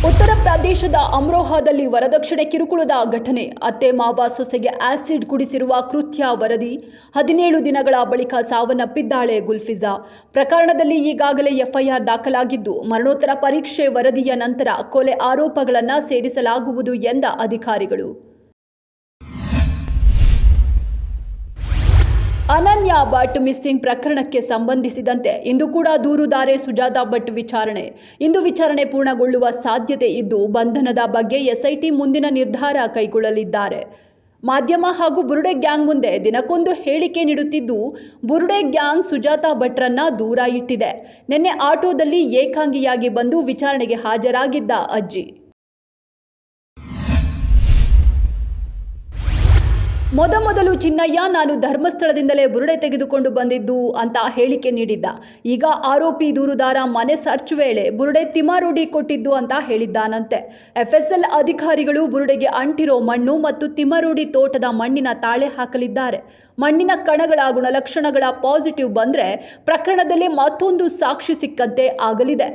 ಉತ್ತರ ಪ್ರದೇಶದ ಅಮ್ರೋಹಾದಲ್ಲಿ ವರದಕ್ಷಿಣೆ ಕಿರುಕುಳದ ಘಟನೆ. ಅತ್ತೆ ಮಾವ ಸೊಸೆಗೆ ಆಸಿಡ್ ಕುಡಿಸಿರುವ ಕೃತ್ಯ ವರದಿ. 17 ದಿನಗಳ ಬಳಿಕ ಸಾವನ್ನಪ್ಪಿದ್ದಾಳೆ ಗುಲ್ಫಿಜಾ. ಪ್ರಕರಣದಲ್ಲಿ ಈಗಾಗಲೇ ಎಫ್ಐಆರ್ ದಾಖಲಾಗಿದ್ದು, ಮರಣೋತ್ತರ ಪರೀಕ್ಷೆ ವರದಿಯ ನಂತರ ಕೊಲೆ ಆರೋಪಗಳನ್ನು ಸೇರಿಸಲಾಗುವುದು ಎಂದ ಅಧಿಕಾರಿಗಳು. ಅನನ್ಯ ಭಟ್ ಮಿಸ್ಸಿಂಗ್ ಪ್ರಕರಣಕ್ಕೆ ಸಂಬಂಧಿಸಿದಂತೆ ಇಂದು ಕೂಡ ದೂರುದಾರೆ ಸುಜಾತಾ ಭಟ್ ವಿಚಾರಣೆ. ಇಂದು ವಿಚಾರಣೆ ಪೂರ್ಣಗೊಳ್ಳುವ ಸಾಧ್ಯತೆ ಇದ್ದು, ಬಂಧನದ ಬಗ್ಗೆ ಎಸ್ಐಟಿ ಮುಂದಿನ ನಿರ್ಧಾರ ಕೈಗೊಳ್ಳಲಿದ್ದಾರೆ. ಮಾಧ್ಯಮ ಹಾಗೂ ಬುರುಡೆ ಗ್ಯಾಂಗ್ ಮುಂದೆ ದಿನಕ್ಕೊಂದು ಹೇಳಿಕೆ ನೀಡುತ್ತಿದ್ದು, ಬುರುಡೆ ಗ್ಯಾಂಗ್ ಸುಜಾತಾ ಭಟ್ರನ್ನ ದೂರ ಇಟ್ಟಿದೆ. ನಿನ್ನೆ ಆಟೋದಲ್ಲಿ ಏಕಾಂಗಿಯಾಗಿ ಬಂದು ವಿಚಾರಣೆಗೆ ಹಾಜರಾಗಿದ್ದ ಅಜ್ಜಿ. ಮೊದಲು ಚಿನ್ನಯ್ಯ ನಾನು ಧರ್ಮಸ್ಥಳದಿಂದಲೇ ಬುರುಡೆ ತೆಗೆದುಕೊಂಡು ಬಂದಿದ್ದು ಅಂತ ಹೇಳಿಕೆ ನೀಡಿದ್ದ. ಈಗ ಆರೋಪಿ ದೂರುದಾರ ಮನೆ ಸರ್ಚ್ ವೇಳೆ ಬುರುಡೆ ತಿಮಾರೋಡಿ ಕೊಟ್ಟಿದ್ದು ಅಂತ ಹೇಳಿದ್ದಾನಂತೆ. ಎಫ್ಎಸ್ಎಲ್ ಅಧಿಕಾರಿಗಳು ಬುರುಡೆಗೆ ಅಂಟಿರೋ ಮಣ್ಣು ಮತ್ತು ತಿಮಾರೋಡಿ ತೋಟದ ಮಣ್ಣಿನ ತಾಳೆ ಹಾಕಲಿದ್ದಾರೆ. ಮಣ್ಣಿನ ಕಣಗಳ ಗುಣಲಕ್ಷಣಗಳ ಪಾಸಿಟಿವ್ ಬಂದ್ರೆ ಪ್ರಕರಣದಲ್ಲಿ ಮತ್ತೊಂದು ಸಾಕ್ಷಿ ಸಿಕ್ಕಂತೆ ಆಗಲಿದೆ.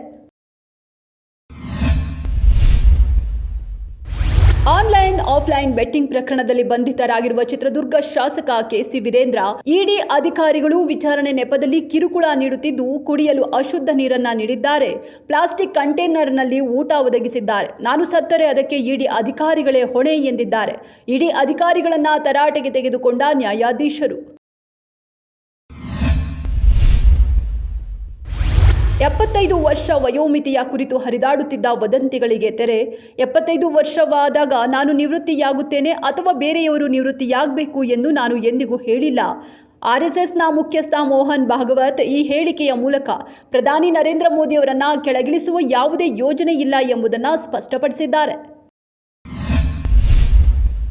ಆನ್ಲೈನ್ ಆಫ್ಲೈನ್ ಬೆಟ್ಟಿಂಗ್ ಪ್ರಕರಣದಲ್ಲಿ ಬಂಧಿತರಾಗಿರುವ ಚಿತ್ರದುರ್ಗ ಶಾಸಕ ಕೆಸಿ ವೀರೇಂದ್ರ ಇಡಿ ಅಧಿಕಾರಿಗಳು ವಿಚಾರಣೆ ನೆಪದಲ್ಲಿ ಕಿರುಕುಳ ನೀಡುತ್ತಿದ್ದು, ಕುಡಿಯಲು ಅಶುದ್ಧ ನೀರನ್ನ ನೀಡಿದ್ದಾರೆ, ಪ್ಲಾಸ್ಟಿಕ್ ಕಂಟೈನರ್ನಲ್ಲಿ ಊಟ ಒದಗಿಸಿದ್ದಾರೆ, ನಾನು ಸತ್ತರೆ ಅದಕ್ಕೆ ಇಡಿ ಅಧಿಕಾರಿಗಳೇ ಹೊಣೆ ಎಂದಿದ್ದಾರೆ. ಇಡಿ ಅಧಿಕಾರಿಗಳನ್ನ ತರಾಟೆಗೆ ತೆಗೆದುಕೊಂಡ ನ್ಯಾಯಾಧೀಶರು 75 ವರ್ಷ ವಯೋಮಿತಿಯ ಕುರಿತು ಹರಿದಾಡುತ್ತಿದ್ದ ವದಂತಿಗಳಿಗೆ ತೆರೆ. 75 ವರ್ಷವಾದಾಗ ನಾನು ನಿವೃತ್ತಿಯಾಗುತ್ತೇನೆ ಅಥವಾ ಬೇರೆಯವರು ನಿವೃತ್ತಿಯಾಗಬೇಕು ಎಂದು ನಾನು ಎಂದಿಗೂ ಹೇಳಿಲ್ಲ. ಆರ್ಎಸ್ಎಸ್ನ ಮುಖ್ಯಸ್ಥ ಮೋಹನ್ ಭಾಗವತ್ ಈ ಹೇಳಿಕೆಯ ಮೂಲಕ ಪ್ರಧಾನಿ ನರೇಂದ್ರ ಮೋದಿ ಅವರನ್ನು ಕೆಳಗಿಳಿಸುವ ಯಾವುದೇ ಯೋಜನೆ ಇಲ್ಲ ಎಂಬುದನ್ನು ಸ್ಪಷ್ಟಪಡಿಸಿದ್ದಾರೆ.